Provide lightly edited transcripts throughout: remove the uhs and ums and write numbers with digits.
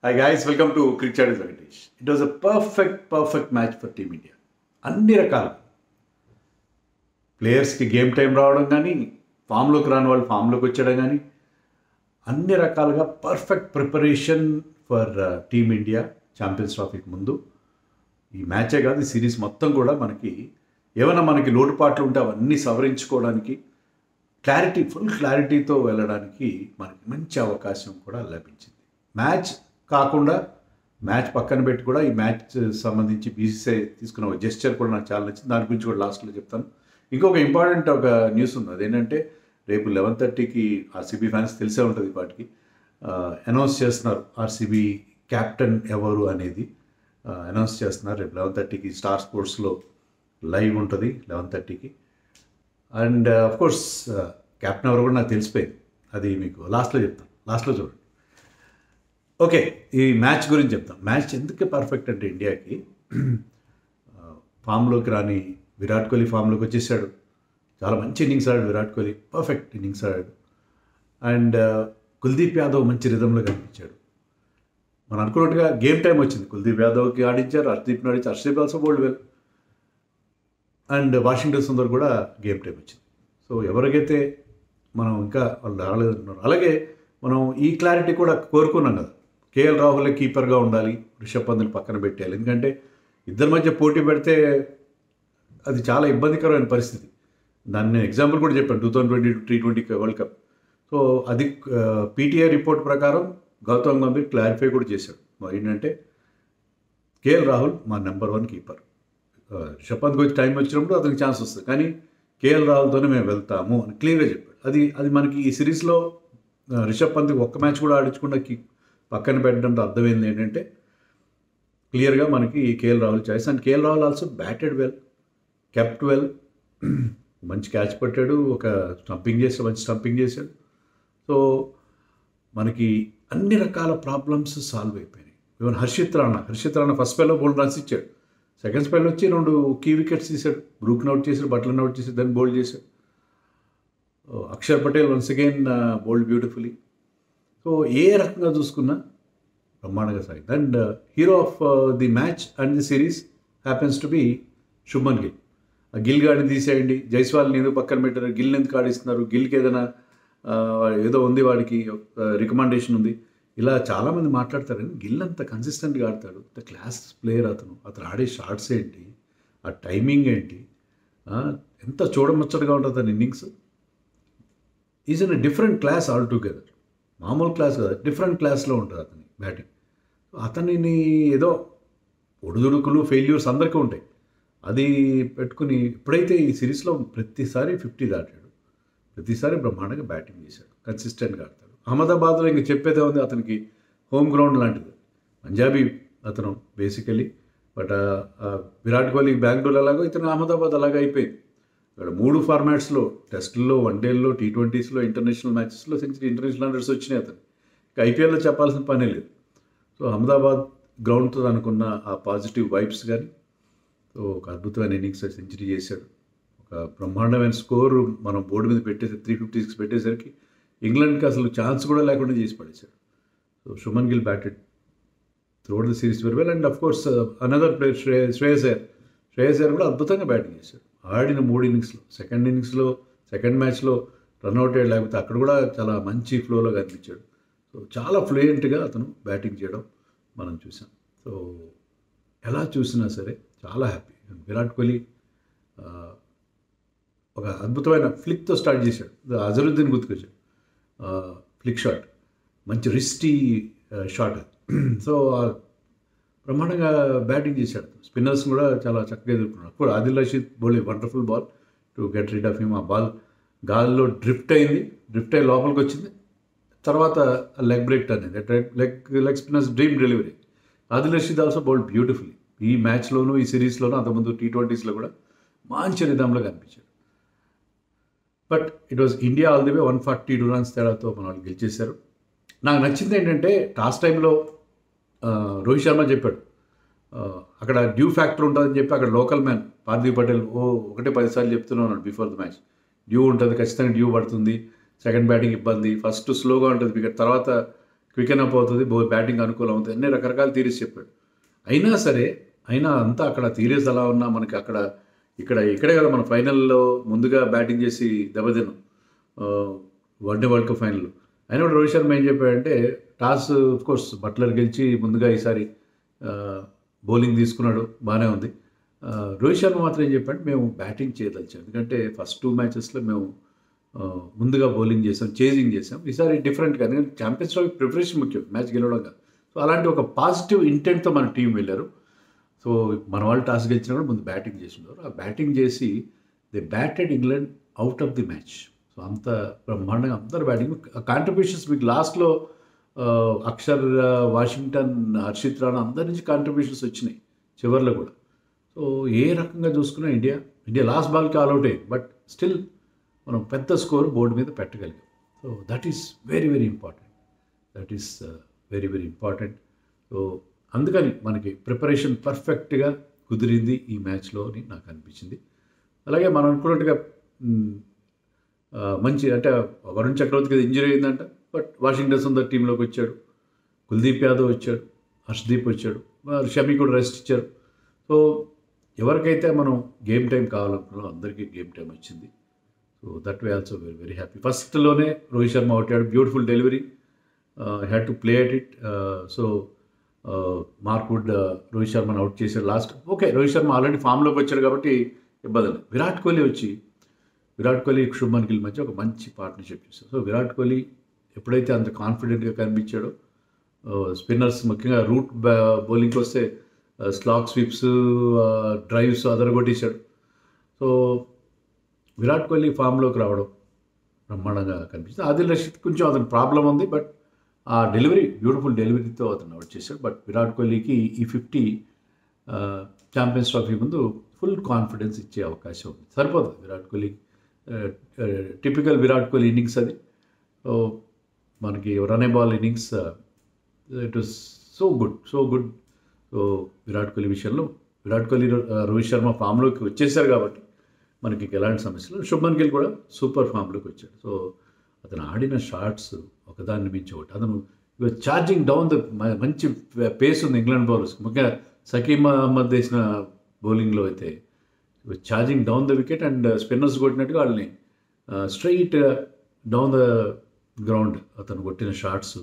Hi guys, welcome to Cricket Chat with Venkatesh. It was a perfect match for Team India. అన్ని రకాల ప్లేయర్స్కి game time రావడం కానీ, ఫామ్లోకి రాని వాళ్ళు ఫామ్లోకి వచ్చేయడం కానీ, అన్ని రకాలుగా perfect preparation for team India champions ట్రోఫీకి ముందు. ఈ మ్యాచే కాదు, ఈ సిరీస్ మొత్తం కూడా ఏమైనా మనకి లోటుపాట్లు ఉంటే అవన్నీ సవరించుకోవడానికి ఫుల్ క్లారిటీతో వెళ్ళడానికి మనకి మంచి అవకాశం కూడా లభించింది. మ్యాచ్ కాకుండా మ్యాచ్ పక్కన పెట్టి కూడా ఈ మ్యాచ్ సంబంధించి బీసీసీఐ తీసుకున్న ఒక జెస్చర్ కూడా నాకు చాలా నచ్చింది. దాని గురించి కూడా లాస్ట్లో చెప్తాను. ఇంకొక ఇంపార్టెంట్ ఒక న్యూస్ ఉంది. అదేంటంటే రేపు 11:30కి ఆర్సీబీ ఫ్యాన్స్ తెలిసే ఉంటుంది. వాటికి అనౌన్స్ చేస్తున్నారు ఆర్సీబీ క్యాప్టెన్ ఎవరు అనేది అనౌన్స్ చేస్తున్నారు. రేపు 11:30కి స్టార్ స్పోర్ట్స్లో లైవ్ ఉంటుంది 11:30కి. అండ్ అఫ్కోర్స్ క్యాప్టెన్ ఎవరు కూడా నాకు తెలిసిపోయింది. అది మీకు లాస్ట్లో చెప్తాను. లాస్ట్లో చూడండి. ఓకే, ఈ మ్యాచ్ గురించి చెప్తాం. మ్యాచ్ ఎందుకు పర్ఫెక్ట్ అంటే ఇండియాకి ఫామ్లోకి రాని విరాట్ కోహ్లీ ఫామ్లోకి వచ్చేసాడు. చాలా మంచి ఇన్నింగ్స్ ఆడాడు విరాట్ కోహ్లీ, పర్ఫెక్ట్ ఇన్నింగ్స్ ఆడాడు. అండ్ కుల్దీప్ యాదవ్ మంచి రిధంలో కనిపించాడు. మనం అనుకున్నట్టుగా గేమ్ టైం వచ్చింది. కుల్దీప్ యాదవ్కి ఆడించారు, హర్షదీప్ని ఆడించారు. Harshdeep also bowled well. And Washington Sundar కూడా గేమ్ టైం వచ్చింది. సో ఎవరికైతే మనం ఇంకా వాళ్ళు రాలేదంటున్నారు, అలాగే మనం ఈ క్లారిటీ కూడా కోరుకున్నాం కదా. కేఎల్ రాహుల్ కీపర్గా ఉండాలి, రిషబ్ పంత్ని పక్కన పెట్టేయాలి. ఎందుకంటే ఇద్దరి మధ్య పోటీ పెడితే అది చాలా ఇబ్బందికరమైన పరిస్థితి. దాన్ని నేను ఎగ్జాంపుల్ కూడా చెప్పాను 2022 T20 వరల్డ్ కప్. సో అది పీటీఐ రిపోర్ట్ ప్రకారం గౌతమ్ గంభీర్ క్లారిఫై కూడా చేశాడు. ఏంటంటే కేఎల్ రాహుల్ మా నెంబర్ 1 కీపర్. రిషబ్ పంత్ గురించి టైం వచ్చినప్పుడు అతనికి ఛాన్స్ వస్తుంది, కానీ కేఎల్ రాహుల్తోనే మేము వెళ్తాము అని క్లియర్గా చెప్పాడు. అది మనకి ఈ సిరీస్లో రిషబ్ పంత్కి ఒక్క మ్యాచ్ కూడా ఆడించకుండా పక్కన పెట్టడంతో అర్థమైంది ఏంటంటే క్లియర్గా మనకి KL Rahul choice. And KL Rahul also batted well, kept well. మంచి క్యాచ్ పట్టాడు, ఒక మంచి స్టంపింగ్ చేశాడు. సో మనకి అన్ని రకాల ప్రాబ్లమ్స్ సాల్వ్ అయిపోయినాయి. ఈవెన్ హర్షిత్ రాణా ఫస్ట్ స్పెల్లో బౌల్డ్ రన్స్ ఇచ్చాడు. సెకండ్ స్పెల్ వచ్చి 2 కీ వికెట్స్ తీశాడు. బ్రూక్ని అవుట్ చేశాడు, బట్లర్ని అవుట్ చేశాడు, దాన్ని బౌల్డ్ చేశాడు. Axar Patel once again bowled beautifully. So ఏ రకంగా చూసుకున్నా బ్రహ్మాండంగా సాగింది. And hero of the match and the series happens to be Shubman Gill. Gill గాడిని తీసేయండి, జైస్వాల్ని ఎందుకు పక్కన పెట్టారు, గిల్ని ఎందుకు ఆడిస్తున్నారు, గిల్కి ఏదైనా ఏదో ఉంది, వాడికి రికమెండేషన్ ఉంది, ఇలా చాలామంది మాట్లాడతారు. గిల్ అంత కన్సిస్టెంట్గా ఆడతాడు, అంత క్లాస్ ప్లేయర్. అతను ఆడే షాట్స్ ఏంటి, ఆ టైమింగ్ ఏంటి, ఎంత చూడముచ్చటగా ఉంటుంది అతని innings. Is in a different class all together. మామూలు క్లాస్ కదా, డిఫరెంట్ క్లాస్లో ఉంటుంది అతని బ్యాటింగ్. అతనిని ఏదో ఒడిదుడుకులు ఫెయిల్యూర్స్ అందరికీ ఉంటాయి. అది పెట్టుకుని ఎప్పుడైతే ఈ సిరీస్లో ప్రతిసారి 50 దాటాడు, ప్రతిసారి బ్రహ్మాండంగా బ్యాటింగ్ చేశాడు, కన్సిస్టెంట్గా ఆడతాడు. అహ్మదాబాద్లో ఇంక చెప్పేదే ఉంది, అతనికి హోమ్ గ్రౌండ్ లాంటిది. పంజాబీ అతను బేసికలీ. బట్ విరాట్ కోహ్లీ బెంగళూరు ఎలాగో ఇతను అహ్మదాబాద్ అలాగే అయిపోయింది. ఇక్కడ 3 ఫార్మాట్స్లో, టెస్టుల్లో, వన్డేల్లో, T20స్లో, ఇంటర్నేషనల్ మ్యాచెస్లో సెంచరీ, ఇంటర్నేషనల్ రన్నర్స్ వచ్చినాయి అతను. ఇక ఐపీఎల్లో చెప్పాల్సిన పనే లేదు. సో అహ్మదాబాద్ గ్రౌండ్తో అనుకున్న ఆ పాజిటివ్ వైబ్స్ కానీ, సో ఒక అద్భుతమైన ఇన్నింగ్స్ సెంచరీ చేశాడు. ఒక బ్రహ్మాండమైన స్కోరు మనం బోర్డు మీద 356 పెట్టేసరికి ఇంగ్లాండ్కి అసలు ఛాన్స్ కూడా లేకుండా చేసి పడేశాడు. So Shubman Gill batted throughout the series very well. And of course another player Shreyas Iyer కూడా అద్భుతంగా బ్యాటింగ్ చేశాడు. ఆడిన 3 ఇన్నింగ్స్లో, సెకండ్ మ్యాచ్లో రన్అట్ అయ్యాడు, లేకపోతే అక్కడ కూడా చాలా మంచి ఫ్లోలో కనిపించాడు. సో చాలా ఫ్లూయెంట్గా అతను బ్యాటింగ్ చేయడం మనం చూసాం. సో ఎలా చూసినా సరే చాలా హ్యాపీ. విరాట్ కోహ్లీ ఒక అద్భుతమైన ఫ్లిక్తో స్టార్ట్ చేశాడు. అజరుద్దీన్ గుర్తుకొచ్చాడు. ఫ్లిక్ షాట్, మంచి రిస్టీ షాట్. సో బ్రహ్మాండంగా బ్యాటింగ్ చేశాడు. స్పిన్నర్స్ కూడా చాలా చక్కగా ఎదుర్కొన్నాడు. అప్పుడు Adil Rashid bowl wonderful ball to get rid of him. ఆ బాల్ గాల్లో డ్రిఫ్ట్ అయ్యి లోపలికి వచ్చింది. తర్వాత లెగ్ బ్రేక్ అనేది leg spinners dream delivery. Adil Rashid also bowled beautifully. ఈ మ్యాచ్లోనూ, ఈ సిరీస్లోనూ, అంతకుముందు T20స్లో కూడా మంచి రిధంలో కనిపించాడు. But it was India all the way 142 runs తేడాతో మన వాళ్ళు గెలిచేశారు. నాకు నచ్చింది ఏంటంటే టాస్ టైంలో రోహిత్ శర్మ చెప్పాడు, అక్కడ డ్యూ ఫ్యాక్టర్ ఉంటుందని చెప్పి అక్కడ లోకల్ మ్యాన్ పార్థివ్ పటేల్ 10 సార్లు చెప్తున్నాడు బిఫోర్ ద మ్యాచ్. డ్యూ ఉంటుంది, ఖచ్చితంగా డ్యూ పడుతుంది, సెకండ్ బ్యాటింగ్ ఇబ్బంది, ఫస్ట్ స్లోగా ఉంటుంది వికెట్, తర్వాత క్విక్ అప్ అవుతుంది, బ్యాటింగ్ అనుకూలం అవుతుంది, అన్ని రకరకాల థీరీస్ చెప్పాడు. అయినా అంతా అక్కడ థీరీస్ అలా ఉన్నా మనకి అక్కడ ఇక్కడే కదా మన ఫైనల్లో ముందుగా బ్యాటింగ్ చేసి దెబ్బతిన్నాం వరల్డ్ కప్ ఫైనల్లో. అయినా కూడా రోహిత్ శర్మ ఏం చెప్పాడంటే టాస్ కోర్స్ బట్లర్ గెలిచి ముందుగా ఈసారి బౌలింగ్ తీసుకున్నాడు, బాగానే ఉంది. రోహిత్ శర్మ మాత్రం ఏం చెప్పాడు, మేము బ్యాటింగ్ చేయదలిచాం, ఎందుకంటే ఫస్ట్ 2 మ్యాచెస్లో మేము ముందుగా బౌలింగ్ చేసాం, చేజింగ్ చేసాం. ఈసారి డిఫరెంట్గా, ఎందుకంటే ఛాంపియన్స్ ట్రోఫీ ప్రిపరేషన్ ముఖ్యం, మ్యాచ్ గెలవడం కాదు. సో అలాంటి ఒక పాజిటివ్ ఇంటెంట్తో మన టీం వెళ్ళారు. సో మన వాళ్ళు టాస్ గెలిచినా కూడా ముందు బ్యాటింగ్ చేసినారు. ఆ బ్యాటింగ్ చేసి they batted England out of the match. So అంత బ్రహ్మాండంగా అందరు బ్యాటింగ్ కాంట్రిబ్యూషన్స్ మీకు లాస్ట్లో అక్షర్, వాషింగ్టన్, హర్షిత్ రాణా అందరి నుంచి కాంట్రిబ్యూషన్స్ వచ్చినాయి చివరిలో కూడా. సో ఏ రకంగా చూసుకున్నా ఇండియా లాస్ట్ బాల్కి ఆల్అవుట్ అయ్యింది, బట్ స్టిల్ మనం పెద్ద స్కోర్ బోర్డు మీద పెట్టగలిగాం. So that is very very important. So అందుకని మనకి ప్రిపరేషన్ పర్ఫెక్ట్గా కుదిరింది ఈ మ్యాచ్లో అని నాకు అనిపించింది. అలాగే మనం అనుకున్నట్టుగా మంచి అంటే వరుణ్ చక్రవర్తికి ఇంజరీ అయిందంట, బట్ వాషింగ్టన్ సుందర్ టీంలోకి వచ్చాడు, కుల్దీప్ యాదవ్ వచ్చాడు, హర్షదీప్ వచ్చాడు, షమి కూడా రెస్ట్ ఇచ్చారు. సో ఎవరికైతే మనం గేమ్ టైం కావాలనుకున్నాం అందరికీ గేమ్ టైం వచ్చింది. So that way also very very happy. ఫస్ట్లోనే రోహిత్ శర్మ అవుతాడు, beautiful delivery, had to play at it. So Mark Wood Rohit శర్మను అవుట్ చేశాడు last. Okay, Rohit Sharma already ఫామ్లోకి వచ్చాడు కాబట్టి ఇబ్బంది లేదు. విరాట్ కోహ్లీ శుభ్మన్ గిల్ మధ్య ఒక మంచి పార్ట్నర్షిప్ చేశారు. సో విరాట్ కోహ్లీ ఎప్పుడైతే అంత కాన్ఫిడెంట్గా కనిపించాడో, స్పిన్నర్స్ ముఖ్యంగా రూట్ బౌలింగ్కి వస్తే స్లాగ్ స్వీప్స్, డ్రైవ్స్ అదరగొట్టేశాడు. సో విరాట్ కోహ్లీ ఫామ్లోకి రావడం బ్రహ్మాండంగా కనిపిస్తుంది. ఆదిల్ రషీద్ కొంచెం అతని ప్రాబ్లం ఉంది, బట్ ఆ డెలివరీ బ్యూటిఫుల్ డెలివరీతో అతను అవుట్ చేశాడు. బట్ విరాట్ కోహ్లీకి ఈ 50 ఛాంపియన్స్ ట్రోఫీ ముందు ఫుల్ కాన్ఫిడెన్స్ ఇచ్చే అవకాశం ఉంది. సరిపోతుంది విరాట్ కోహ్లీ, టిపికల్ విరాట్ కోహ్లీ ఇన్నింగ్స్ అది. సో మనకి run A ball innings, it was so good. So Virat Kohli విషయంలో రోహిత్ శర్మ ఫామ్లోకి వచ్చేసారు కాబట్టి మనకి ఎలాంటి సమస్యలు. శుభ్మన్ గిల్ కూడా సూపర్ ఫామ్లోకి వచ్చాడు. సో అతను ఆడిన షాట్స్ ఒకదాన్ని మించి ఒకటి. అతను ఛార్జింగ్ డౌన్ ద మంచి పేస్ ఉంది ఇంగ్లాండ్ బౌలర్స్, ముఖ్యంగా సకీమ్ అహ్మద్ వేసిన బౌలింగ్లో అయితే charging down the wicket and spinners కొట్టినట్టుగా వాళ్ళని స్ట్రైట్ డౌన్ ద గ్రౌండ్ అతను కొట్టిన షాట్స్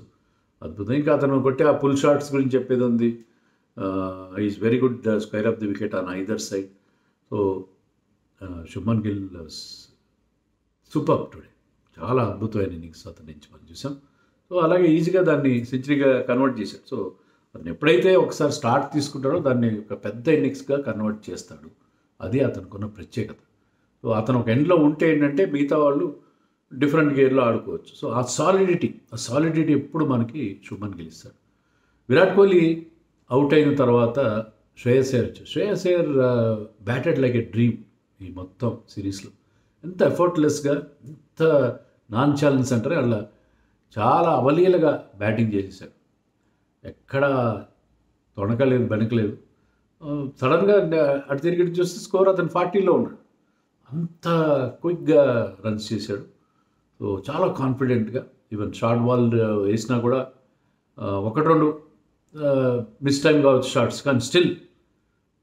అద్భుతం. ఇంకా అతను కొట్టే ఆ పుల్ షాట్స్ గురించి చెప్పేది ఉంది. Is very good square of the wicket on either side. So Shubman Gill super today, చాలా అద్భుతమైన ఇన్నింగ్స్ అతని నుంచి మనం చూసాం. సో అలాగే ఈజీగా దాన్ని సెంచరీగా కన్వర్ట్ చేశాడు. సో అతను ఎప్పుడైతే ఒకసారి స్టార్ట్ తీసుకుంటాడో దాన్ని ఒక పెద్ద ఇన్నింగ్స్గా కన్వర్ట్ చేస్తాడు, అది అతనుకున్న ప్రత్యేకత. సో అతను ఒక ఎండ్లో ఉంటే ఏంటంటే మిగతా వాళ్ళు డిఫరెంట్ గేర్లో ఆడుకోవచ్చు. సో ఆ సాలిడిటీ ఎప్పుడు మనకి శుభ్మన్ గిల్ ఇస్తాడు. విరాట్ కోహ్లీ అవుట్ అయిన తర్వాత శ్రేయస్ అయ్యర్ వచ్చాడు. Shreyas Iyer batted like a dream ఈ మొత్తం సిరీస్లో. ఎంత ఎఫర్ట్లెస్గా, ఎంత నాన్ ఛాలెంజ్ అంటారే అలా చాలా అవలీలగా బ్యాటింగ్ చేసేసాడు. ఎక్కడ తొణకలేదు, బెనకలేదు. సడన్గా అటు తిరిగి చూస్తే స్కోర్ అతను 40లో ఉన్నాడు. అంత క్విక్గా రన్స్ చేశాడు. సో చాలా కాన్ఫిడెంట్గా, ఈవెన్ షార్ట్ బాల్ వేసినా కూడా 1-2 మిస్ టైం కావచ్చు షార్ట్స్, కానీ స్టిల్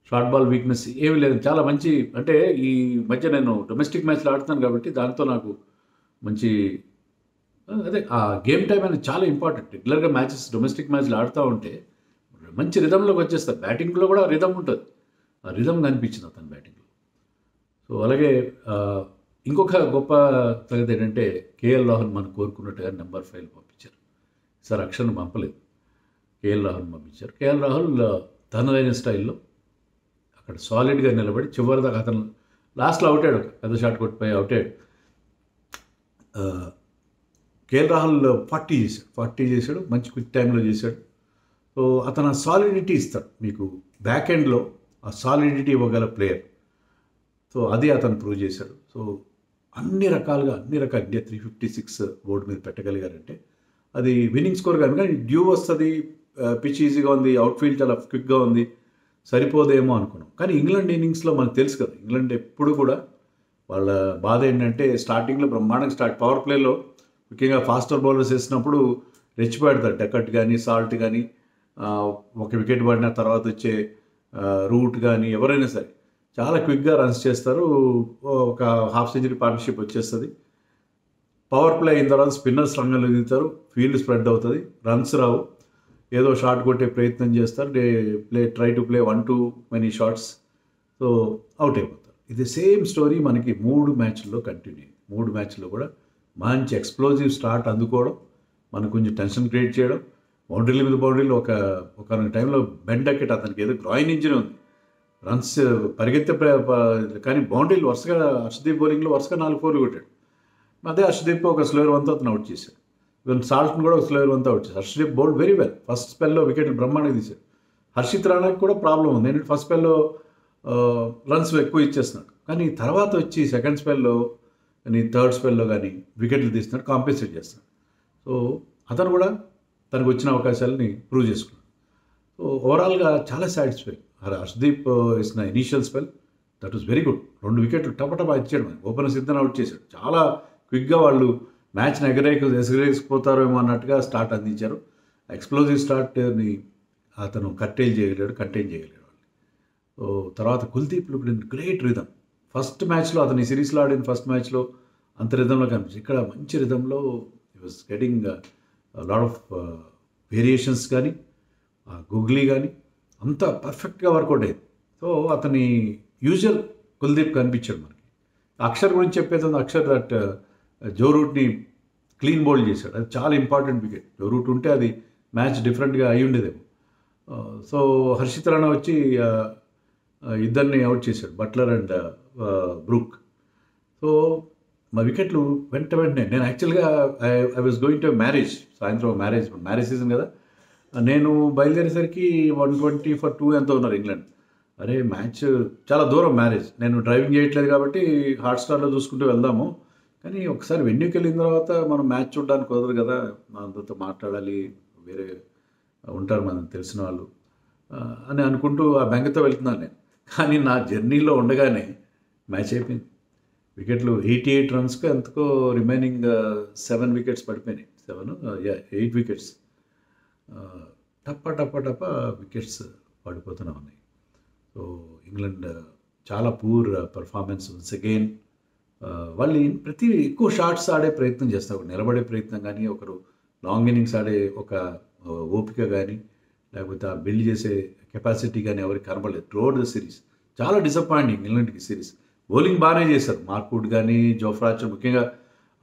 షార్ట్ బాల్ వీక్నెస్ ఏమీ లేదు. చాలా మంచి, అంటే ఈ మధ్య నేను డొమెస్టిక్ మ్యాచ్లు ఆడుతాను కాబట్టి దాంతో నాకు మంచి అదే ఆ గేమ్ టైం అనేది చాలా ఇంపార్టెంట్. రెగ్యులర్గా మ్యాచెస్ డొమెస్టిక్ మ్యాచ్లు ఆడుతూ ఉంటే మంచి రిధంలోకి వచ్చేస్తారు. బ్యాటింగ్లో కూడా రిధం ఉంటుంది, ఆ రిధం కనిపించింది అతను బ్యాటింగ్లో. సో అలాగే ఇంకొక గొప్ప సంగతి ఏంటంటే కేఎల్ రాహుల్ మనం కోరుకున్నట్టుగా నెంబర్ 5 పంపించారు. సార్ అక్షర్ను పంపలేదు, కేఎల్ రాహుల్ పంపించారు. కేఎల్ రాహుల్ తనదైన స్టైల్లో అక్కడ సాలిడ్గా నిలబడి చివరిదాకా అతను లాస్ట్లో అవుతాడు, పెద్ద షాట్ కొట్టిపోయి అవుతాడు. కేఎల్ రాహుల్ 40 చేశాడు, మంచి క్విక్ టైంలో చేశాడు. సో అతను ఆ సాలిడిటీ ఇస్తాడు మీకు, బ్యాక్ ఎండ్లో ఆ సాలిడిటీ ఇవ్వగల ప్లేయర్. సో అది అతను ప్రూవ్ చేశాడు. సో అన్ని రకాలుగా ఇండియా 356 బోర్డు మీద పెట్టగలిగారంటే అది విన్నింగ్ స్కోర్ కాదు, కానీ డ్యూ వస్తుంది, పిచ్ ఈజీగా ఉంది, అవుట్ఫీల్డ్ చాలా క్విక్గా ఉంది, సరిపోదేమో అనుకున్నాం. కానీ ఇంగ్లాండ్ ఇన్నింగ్స్లో మనకు తెలుసు కదా, ఇంగ్లాండ్ ఎప్పుడు కూడా వాళ్ళ బాధ ఏంటంటే స్టార్టింగ్లో బ్రహ్మాండంగా పవర్ ప్లేలో ముఖ్యంగా ఫాస్టర్ బౌలర్స్ వేసినప్పుడు రెచ్చిపెడతాడు. డెకట్ కానీ, సాల్ట్ కానీ, ఒక వికెట్ పడిన తర్వాత వచ్చే రూట్ కానీ ఎవరైనా సరే చాలా క్విక్గా రన్స్ చేస్తారు. ఒక హాఫ్ సెంచరీ పార్ట్నర్షిప్ వచ్చేస్తుంది. పవర్ ప్లే అయిన తర్వాత స్పిన్నర్స్ రంగంలో దిగుతారు, ఫీల్డ్ స్ప్రెడ్ అవుతుంది, రన్స్ రావు, ఏదో షాట్ కొట్టే ప్రయత్నం చేస్తారు, try to play 1-2 many shots, so out అయిపోతారు. ఇది సేమ్ స్టోరీ మనకి 3 మ్యాచ్ల్లో కంటిన్యూ అయింది. 3 మ్యాచ్ల్లో కూడా మంచి ఎక్స్ప్లోజివ్ స్టార్ట్ అందుకోవడం, మనకు కొంచెం టెన్షన్ క్రియేట్ చేయడం, బౌండరీల మీద బౌండరీలు ఒక టైంలో బెండకెట్ అతనికి ఏదో గ్రాయిన్ ఇంజిన్ ఉంది, రన్స్ పరిగెత్తే కానీ బౌండరీలు వరుసగా హర్షదీప్ బౌలింగ్లో వరుసగా 4 4 కొట్టాడు. అదే హర్షదీప్ ఒక స్లోయర్ వన్తో అతను అవుట్ చేశాడు. ఈవెన్ సాల్ట్ని కూడా ఒక స్లోయర్ వన్తో అవుట్ చేశాడు. Harshdeep bowled very well. First స్పెల్లో వికెట్లు బ్రహ్మాండంగా తీశాడు. హర్షిత్ రాణాకి కూడా ప్రాబ్లం ఉంది, ఎందుకంటే ఫస్ట్ స్పెల్లో రన్స్ ఎక్కువ ఇచ్చేస్తున్నాడు, కానీ తర్వాత వచ్చి సెకండ్ స్పెల్లో కానీ థర్డ్ స్పెల్లో కానీ వికెట్లు తీస్తున్నాడు, కాంపెన్సేట్ చేస్తున్నాడు. సో అతను కూడా తనకు వచ్చిన అవకాశాలని ప్రూవ్ చేసుకున్నాడు. సో ఓవరాల్గా చాలా సాటిస్ఫై. హర్షదీప్ ఇస్ నా initial spell that was very good. 2 వికెట్లు టపటపా ఇచ్చాడు, మనకి ఓపెనర్ సిద్ధం అవుట్ చేశాడు. చాలా క్విక్గా వాళ్ళు మ్యాచ్ని ఎగరేసిపోతారేమో అన్నట్టుగా స్టార్ట్ అందించారు. ఎక్స్ప్లోజివ్ స్టార్ట్ని అతను కంటైన్ చేయగలిగాడు. సో తర్వాత కుల్దీప్ గ్రేట్ రిథమ్. ఫస్ట్ మ్యాచ్లో అతని సిరీస్లో ఆడిన ఫస్ట్ మ్యాచ్లో అంత రిథంలో కనిపించింది. ఇక్కడ మంచి రిథంలో he was getting lot of variations కానీ, గుగ్లీ కానీ అంతా పర్ఫెక్ట్గా వర్కౌట్ అయింది. సో అతని యూజువల్ కుల్దీప్ కనిపించాడు మనకి. అక్షర్ గురించి చెప్పేది, అక్షర్ దట్ జో రూట్ని క్లీన్ బౌల్డ్ చేశాడు. అది చాలా ఇంపార్టెంట్ వికెట్. జో రూట్ ఉంటే అది మ్యాచ్ డిఫరెంట్గా అయి ఉండేదేమో. సో హర్షిత్ రాణా వచ్చి ఇద్దరిని అవుట్ చేశాడు, బట్లర్ అండ్ బ్రూక్. సో మా వికెట్లు వెంటనే నేను యాక్చువల్గా I was going to marriage, సాయంత్రం మ్యారేజ్ సీజన్ కదా, నేను బయలుదేరేసరికి 120 for 2 ఎంతో ఉన్నారు ఇంగ్లాండ్. అరే మ్యాచ్ చాలా దూరం మ్యారేజ్, నేను డ్రైవింగ్ చేయట్లేదు కాబట్టి హాట్స్టార్లో చూసుకుంటూ వెళ్దాము, కానీ ఒకసారి వెన్యూకి వెళ్ళిన తర్వాత మనం మ్యాచ్ చూడడానికి కుదరదు కదా, అందరితో మాట్లాడాలి, వేరే ఉంటారు మనకు తెలిసిన వాళ్ళు అని అనుకుంటూ ఆ బెంగతో వెళ్తున్నాను నేను. కానీ నా జర్నీలో ఉండగానే మ్యాచ్ అయిపోయింది. వికెట్లు 88 రన్స్కి ఎంతకో రిమైనింగ్ 7 వికెట్స్ పడిపోయినాయి. 8 వికెట్స్ టప్ప వికెట్స్ పడిపోతూనే ఉన్నాయి. సో ఇంగ్లాండ్ చాలా పూర్ పర్ఫార్మెన్స్ వన్స్ అగైన్. వాళ్ళు ప్రతి ఎక్కువ షాట్స్ ఆడే ప్రయత్నం చేస్తారు, నిలబడే ప్రయత్నం కానీ, ఒకరు లాంగ్ ఇన్నింగ్స్ ఆడే ఒక ఓపిక కానీ, లేకపోతే ఆ బిల్డ్ చేసే కెపాసిటీ కానీ ఎవరికి కనబడలేదు త్రూఅవుట్ ద సిరీస్. చాలా డిసప్పాయింటింగ్ ఇంగ్లాండ్కి సిరీస్. బౌలింగ్ బాగానే చేశారు, మార్క్వుడ్ కానీ, జోఫ్రా ఆర్చర్, ముఖ్యంగా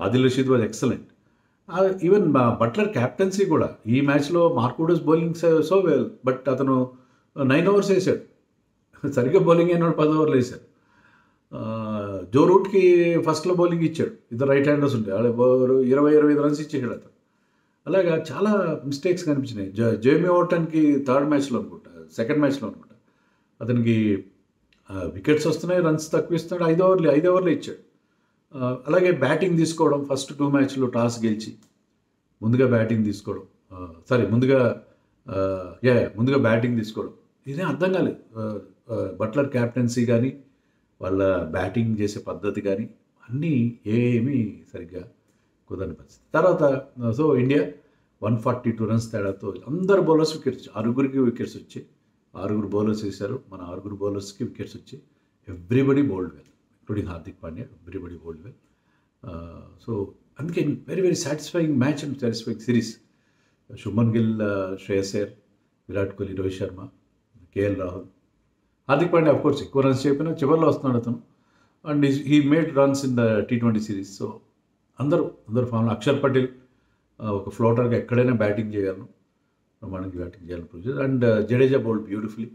Adil Rashid was excellent. Even Buttler captaincy కూడా ఈ మ్యాచ్లో Mark Wood was bowling so well, but అతను 9 overs వేశాడు, సరిగ్గా బౌలింగ్ అయిన 10 overs వేశాడు. జో రూట్కి ఫస్ట్లో బౌలింగ్ ఇచ్చాడు, ఇద్దరు రైట్ హ్యాండర్స్ ఉంటే 20-25 రన్స్ ఇచ్చేసాడు అతను. అలాగా చాలా మిస్టేక్స్ కనిపించినాయి. జేమీ ఓవర్టన్కి థర్డ్ మ్యాచ్లో అనుకుంటా, సెకండ్ మ్యాచ్లో అనుకుంటా, అతనికి వికెట్స్ వస్తున్నాయి, రన్స్ తక్కువ ఇస్తున్నాడు, 5 ఓవర్లు ఇచ్చాడు. అలాగే బ్యాటింగ్ తీసుకోవడం, ఫస్ట్ 2 మ్యాచ్లో టాస్ గెలిచి ముందుగా బ్యాటింగ్ తీసుకోవడం, ముందుగా బ్యాటింగ్ తీసుకోవడం, ఇదేం అర్థం కాలేదు. బట్లర్ క్యాప్టెన్సీ కానీ, వాళ్ళ బ్యాటింగ్ చేసే పద్ధతి కానీ అన్నీ ఏమీ సరిగ్గా కుదరని పరిస్థితి. తర్వాత సో ఇండియా 142 రన్స్ తేడాతో అందరు బౌలర్స్ వికెట్స్, 6 వికెట్స్ వచ్చాయి. 6 బౌలర్స్ వేశారు, మన 6 బౌలర్స్కి వికెట్స్ వచ్చాయి. Everybody bowled well, including Hardik Pandya, everybody bowled well. So అందుకే very very satisfying match and satisfying series. Shubman Gill, Shreyas Iyer, Virat Kohli, Rohit Sharma, KL Rahul, Hardik Pandya of course ఎక్కువ రన్స్ చేయకపోయినా చివరిలో వస్తున్నాడు అతను, and he made runs in the T20 series. So అందరూ ఫామ్లో. అక్షర్ పటేల్ ఒక ఫ్లోటర్గా ఎక్కడైనా బ్యాటింగ్ చేయగలను, ప్రమాణానికి బ్యాటింగ్ చేయాలని ప్రూవ్ చేశారు. And Jadeja bowled beautifully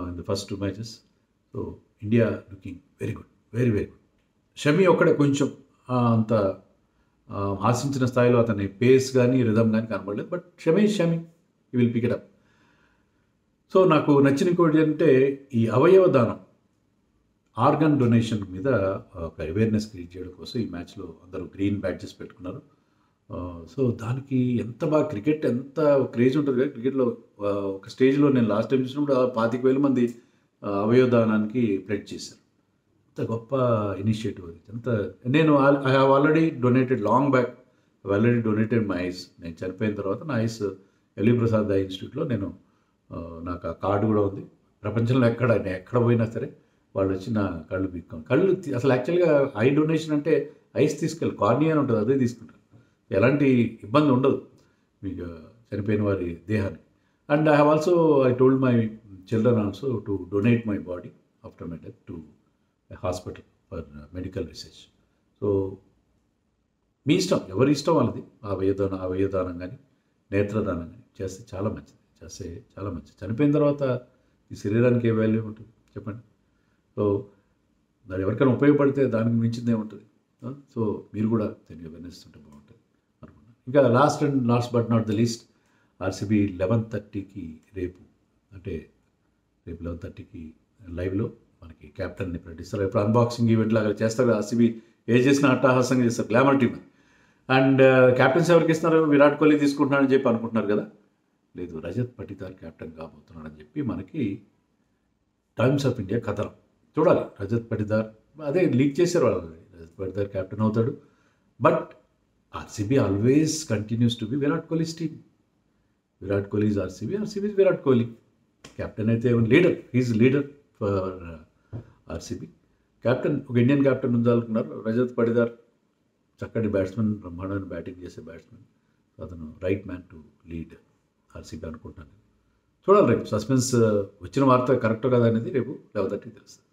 in the first 2 matches. So India looking very good, very very good. Shami ఒక్కడే కొంచెం అంత ఆశించిన స్థాయిలో అతని పేస్ కానీ రిథమ్ కానీ కనబడలేదు, బట్ షమి ఈ will pick it up. So నాకు నచ్చిన ఇంకోటి అంటే ఈ అవయవ దానం, ఆర్గన్ డొనేషన్ మీద ఒక అవేర్నెస్ క్రియేట్ చేయడం కోసం ఈ మ్యాచ్లో అందరూ గ్రీన్ బ్యాడ్జెస్ పెట్టుకున్నారు. సో దానికి ఎంత బాగా క్రికెట్ ఎంత క్రేజ్ ఉంటుంది కదా క్రికెట్లో. ఒక స్టేజ్లో నేను లాస్ట్ టైం చూసినప్పుడు 25,000 మంది అవయవ దానానికి ప్లెడ్జ్ చేశారు. ఎంత గొప్ప ఇనిషియేటివ్ అది. నేను I have already donated long back already donated my eyes. నేను చనిపోయిన తర్వాత నా ఐస్ ఎల్వి ప్రసాద్ ఐ ఇన్స్టిట్యూట్లో నేను నాకు ఆ కార్డు కూడా ఉంది. ప్రపంచంలో నేను ఎక్కడ పోయినా సరే వాళ్ళు వచ్చి నా కళ్ళు పీక్కోండి. అసలు యాక్చువల్గా ఐ డొనేషన్ అంటే ఐస్ తీసుకెళ్ళి కార్నియా అని ఉంటుంది, అదే తీసుకుంటారు. ఎలాంటి ఇబ్బంది ఉండదు మీకు చనిపోయిన వారి దేహాన్ని. And I told my children also to donate my body after my death to hospital for medical research. So మీ ఇష్టం, ఎవరి ఇష్టం వాళ్ళది. అవయవదానం కానీ నేత్రదానం కానీ చేస్తే చాలా మంచిది. చనిపోయిన తర్వాత ఈ శరీరానికి ఏ వాల్యూ ఉంటుంది చెప్పండి. సో దాని ఎవరికైనా ఉపయోగపడితే దానికి మించిందే ఉంటుంది. సో మీరు కూడా దీన్ని వినిస్తుంటే బాగుంటుంది అనుకున్నాను. ఇంకా last but not the least, RCB 11:30కి రేపు 11:30కి లైవ్లో మనకి క్యాప్టెన్ని ప్రకటిస్తారు. ఇప్పుడు అన్బాక్సింగ్ ఈవెంట్ లాగా చేస్తారు. ఆర్సీబీ ఏ చేసినా అట్టహాసంగా చేస్తారు, గ్లామర్ టీమ్. అండ్ క్యాప్టెన్స్ ఎవరికి ఇస్తున్నారు? విరాట్ కోహ్లీ తీసుకుంటున్నాడని చెప్పి అనుకుంటున్నారు కదా. లేదు, రజత్ పటిదార్ క్యాప్టెన్ కాబోతున్నాడని చెప్పి మనకి టైమ్స్ ఆఫ్ ఇండియా కథనం. చూడాలి. రజత్ పటిదార్ అదే లీక్ చేశారు వాళ్ళు, రజత్ పటిదార్ క్యాప్టెన్ అవుతాడు. But RCB always continues to be Virat Kohli's team. Virat Kohli is RCB, RCB is Virat Kohli. Captain అయితే leader, he is leader for RCB. Captain ఒక ఇండియన్ క్యాప్టెన్ ఉండాలనుకున్నారు. రజత్ పటిదార్ చక్కటి బ్యాట్స్మెన్, బ్రహ్మాండమైన బ్యాటింగ్ చేసే బ్యాట్స్మెన్. అతను right man to lead RCB అనుకుంటాను. చూడాలి రేపు. సస్పెన్స్ వచ్చిన వార్త కరెక్ట్ కదా అనేది రేపు 11:30కి తెలుస్తుంది.